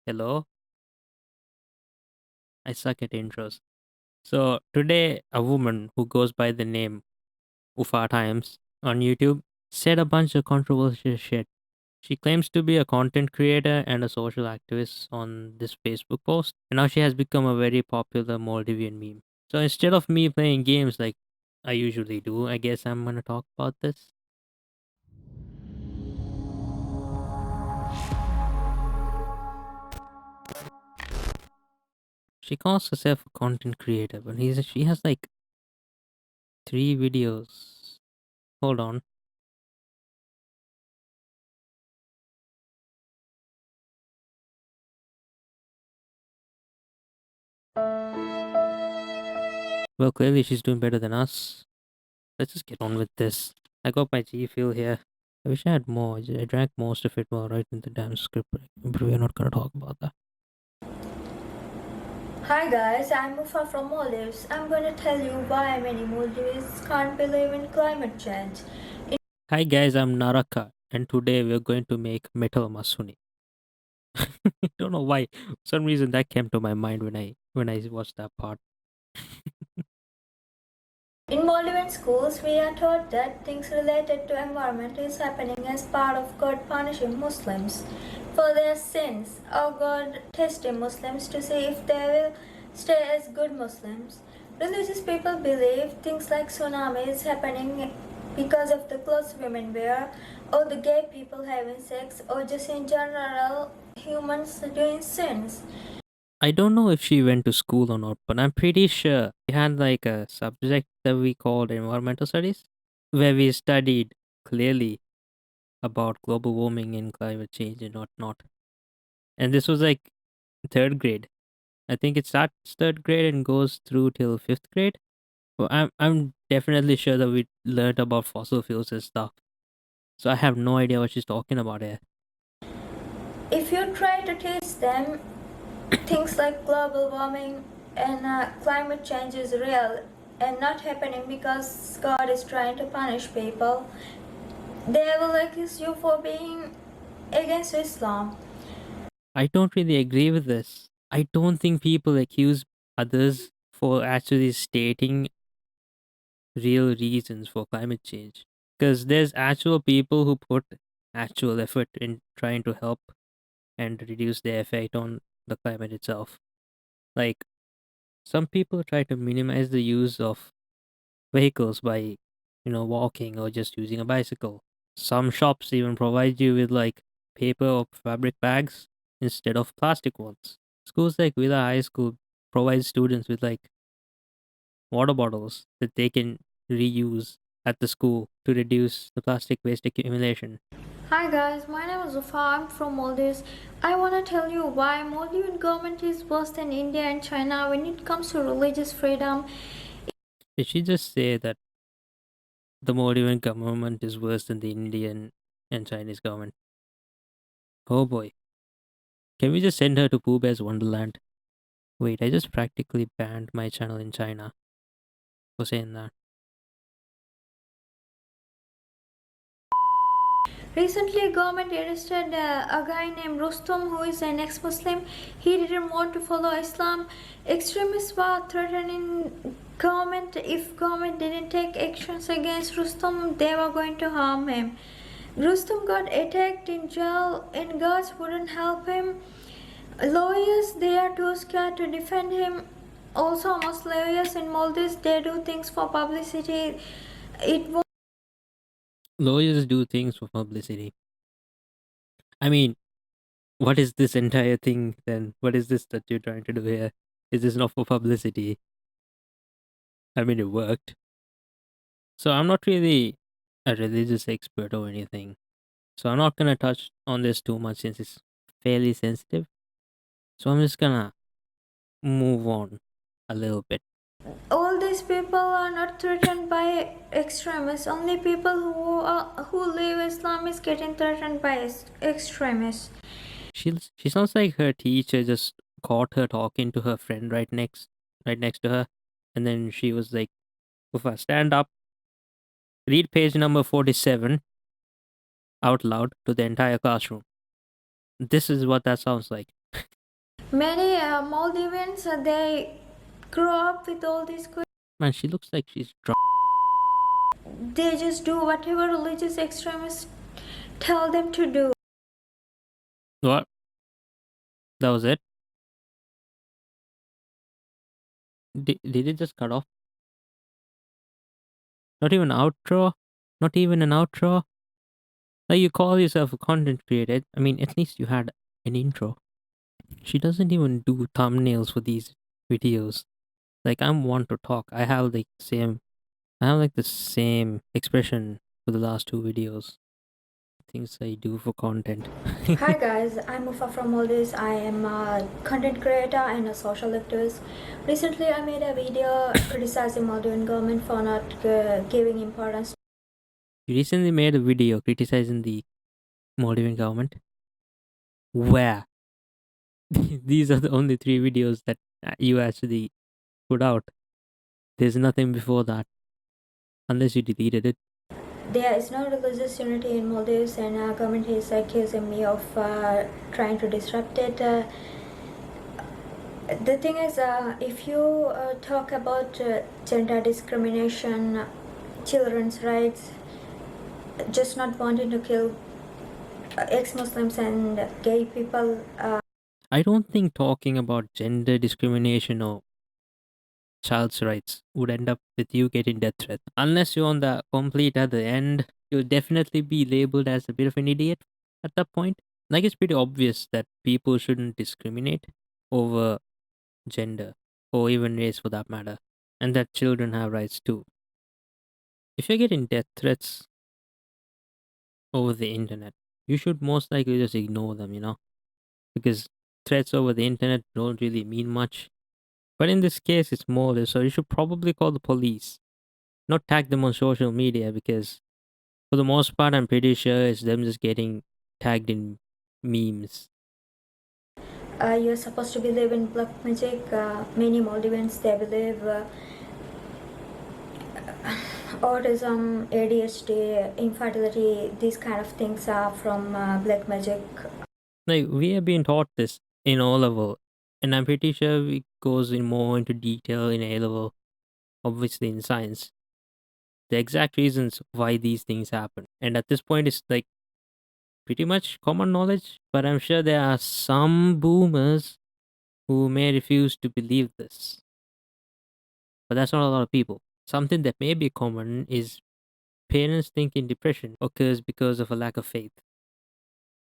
Hello, I suck at intros. So today, a woman who goes by the name Ufa Times on YouTube said a bunch of controversial shit. She claims to be a content creator and a social activist on this Facebook post, and now she has become a very popular Maldivian meme. So instead of me playing games like I usually do, I guess I'm gonna talk about this. She calls herself a content creator, but she has like 3 videos. Hold on. Well, clearly she's doing better than us. Let's just get on with this. I got my G Fuel here. I wish I had more. I drank most of it while writing the damn script, but we're not gonna talk about that. Hi guys, I'm Ufa from Maldives. I'm going to tell you why many Maldives can't believe in climate change. Hi guys, I'm Naraka, and today we're going to make metal masuni. I don't know why. For some reason that came to my mind when I watched that part. In Maldivian schools, we are taught that things related to environment is happening as part of God punishing Muslims for their sins, or God testing Muslims to see if they will stay as good Muslims. Religious people believe things like tsunami is happening because of the clothes women wear, or the gay people having sex, or just in general humans doing sins. I don't know if she went to school or not, but I'm pretty sure we had like a subject that we called environmental studies, where we studied clearly about global warming and climate change and whatnot. And this was like third grade. I think it starts third grade and goes through till fifth grade. Well, I'm definitely sure that we learned about fossil fuels and stuff. So I have no idea what she's talking about here. If you try to teach them things like global warming and climate change is real and not happening because God is trying to punish people, they will accuse you for being against Islam. I don't really agree with this. I don't think people accuse others for actually stating real reasons for climate change. Because there's actual people who put actual effort in trying to help and reduce their effect on the climate itself. Like, some people try to minimize the use of vehicles by, walking or just using a bicycle. Some shops even provide you with like paper or fabric bags instead of plastic ones. Schools like Villa High School provide students with like water bottles that they can reuse at the school to reduce the plastic waste accumulation. Hi guys, my name is Ufa. I'm from Maldives. I want to tell you why Maldivian government is worse than India and China when it comes to religious freedom. Did she just say that the Maldivian government is worse than the Indian and Chinese government? Oh boy. Can we just send her to Pooh Bear's Wonderland? Wait, I just practically banned my channel in China for saying that. Recently, government arrested a guy named Rustom who is an ex-Muslim. He didn't want to follow Islam. Extremists were threatening government if government didn't take actions against Rustom, they were going to harm him. Rustom got attacked in jail and guards wouldn't help him. Lawyers, they are too scared to defend him. Also, most lawyers in Maldives, they do things for publicity. It won't. Lawyers do things for publicity. I mean, what is this entire thing then? What is this that you're trying to do here? Is this not for publicity? I mean, it worked. So I'm not really a religious expert or anything. So I'm not gonna touch on this too much since it's fairly sensitive. So I'm just gonna move on a little bit. All these people are not threatened by extremists. Only people who live Islam is getting threatened by extremists. She sounds like her teacher just caught her talking to her friend right next to her, and then she was like, "Ufa, stand up, read page number 47 out loud to the entire classroom." This is what that sounds like. Many Maldivians, they grow up with all these questions. Man, she looks like she's drunk. They just do whatever religious extremists tell them to do. What? That was it? Did it just cut off? Not even outro? Not even an outro? Like, you call yourself a content creator. I mean, at least you had an intro. She doesn't even do thumbnails for these videos. Like, I'm one to talk. I have like the same expression for the last two videos. Things I do for content. Hi guys, I'm Ufa from Maldives. I am a content creator and a social activist. Recently, I made a video criticizing Maldivian government for not giving importance. You recently made a video criticizing the Maldivian government. Where? These are the only three videos that you actually put out. There's nothing before that, unless you deleted it. There is no religious unity in Maldives, and government is accusing me of trying to disrupt it. The thing is, if you talk about gender discrimination, children's rights, just not wanting to kill ex-Muslims and gay people. I don't think talking about gender discrimination or child's rights would end up with you getting death threat. Unless you're on the complete other end, you'll definitely be labeled as a bit of an idiot at that point. Like, it's pretty obvious that people shouldn't discriminate over gender or even race for that matter, and that children have rights too. If you're getting death threats over the internet, you should most likely just ignore them, because threats over the internet don't really mean much. But in this case, it's more so you should probably call the police, not tag them on social media, because for the most part, I'm pretty sure it's them just getting tagged in memes. You're supposed to believe in black magic. Many Maldivians, they believe autism, ADHD, infertility, these kind of things are from black magic. Like, we have been taught this in O level, and I'm pretty sure it goes in more into detail in A level, obviously in science. The exact reasons why these things happen. And at this point, it's like pretty much common knowledge, but I'm sure there are some boomers who may refuse to believe this. But that's not a lot of people. Something that may be common is parents thinking depression occurs because of a lack of faith.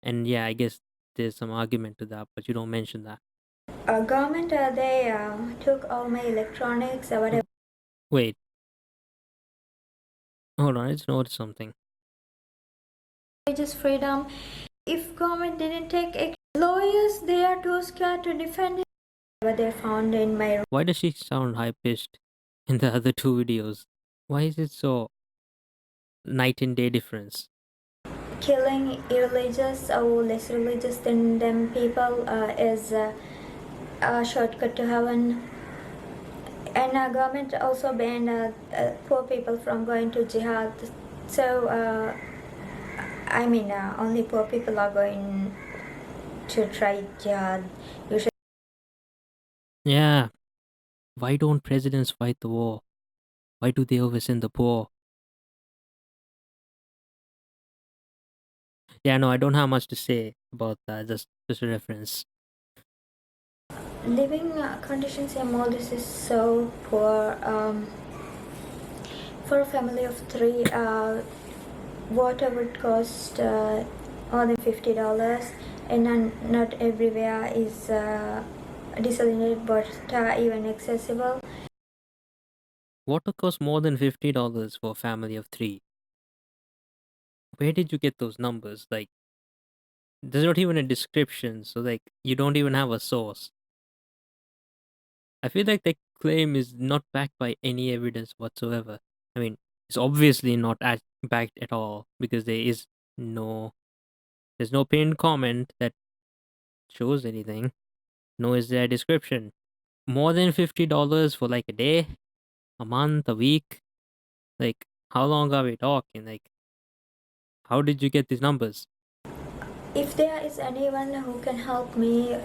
And yeah, I guess there's some argument to that, but you don't mention that. Government, they took all my electronics, whatever. Wait, hold on, I just noticed something. Religious freedom. If government didn't take action, lawyers, they are too scared to defend it. What they found in my Why does she sound high pitched in the other two videos? Why is it so night and day difference? killing irreligious or less religious than them people is a shortcut to heaven. And government also banned poor people from going to jihad. So I mean, only poor people are going to try jihad. You should. Yeah, why don't presidents fight the war? Why do they always send the poor? Yeah, no, I don't have much to say about that. Just a reference. Living conditions in Maldives is so poor. For a family of three, water would cost more than $50, and not everywhere is desalinated but even accessible. Water costs more than $50 for a family of three. Where did you get those numbers? Like, there's not even a description, so like you don't even have a source. I feel like the claim is not backed by any evidence whatsoever. I mean, it's obviously not backed at all because there's no pinned comment that shows anything. Nor is there a description. More than $50 for like a day, a month, a week. Like, how long are we talking? Like, how did you get these numbers? If there is anyone who can help me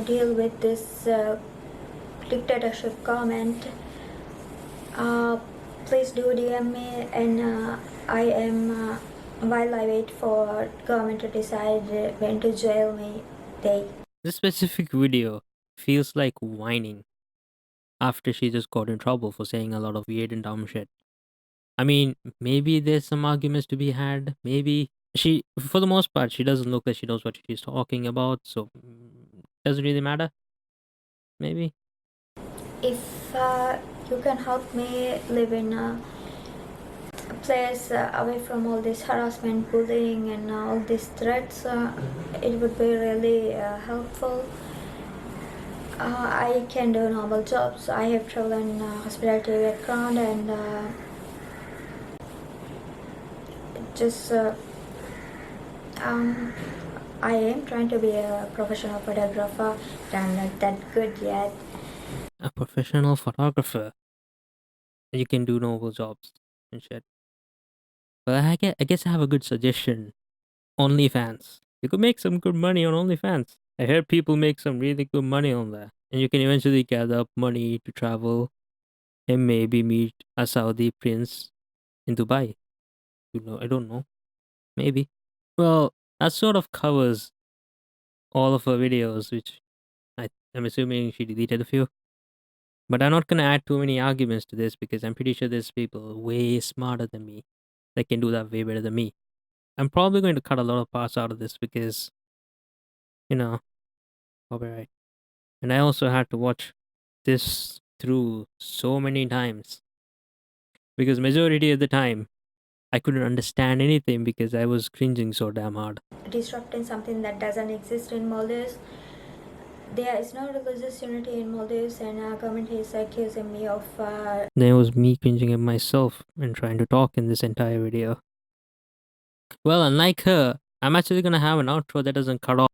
deal with this dictatorship government, uh, please do DM me, and I am while I wait for government to decide when to jail me, they. This specific video feels like whining after she just got in trouble for saying a lot of weird and dumb shit. I mean, maybe there's some arguments to be had. Maybe she, for the most part, she doesn't look like she knows what she's talking about, so doesn't really matter. Maybe. If you can help me live in a place away from all this harassment, bullying, and all these threats, it would be really helpful. I can do normal jobs. I have travel and hospitality background, and just um, I am trying to be a professional photographer, but I'm not that good yet. A professional photographer. You can do noble jobs and shit. But I guess I have a good suggestion. OnlyFans. You could make some good money on OnlyFans. I heard people make some really good money on there. And you can eventually gather up money to travel and maybe meet a Saudi prince in Dubai. You know, I don't know. Maybe. Well, that sort of covers all of her videos, which I'm assuming she deleted a few. But I'm not gonna add too many arguments to this because I'm pretty sure there's people way smarter than me that can do that way better than me. I'm probably going to cut a lot of parts out of this because, you know, copyright. And I also had to watch this through so many times because majority of the time I couldn't understand anything because I was cringing so damn hard. Disrupting something that doesn't exist in Maldives. There is no religious unity in Maldives, and government is accusing me of. There was me cringing at myself and trying to talk in this entire video. Well, unlike her, I'm actually gonna have an outro that doesn't cut off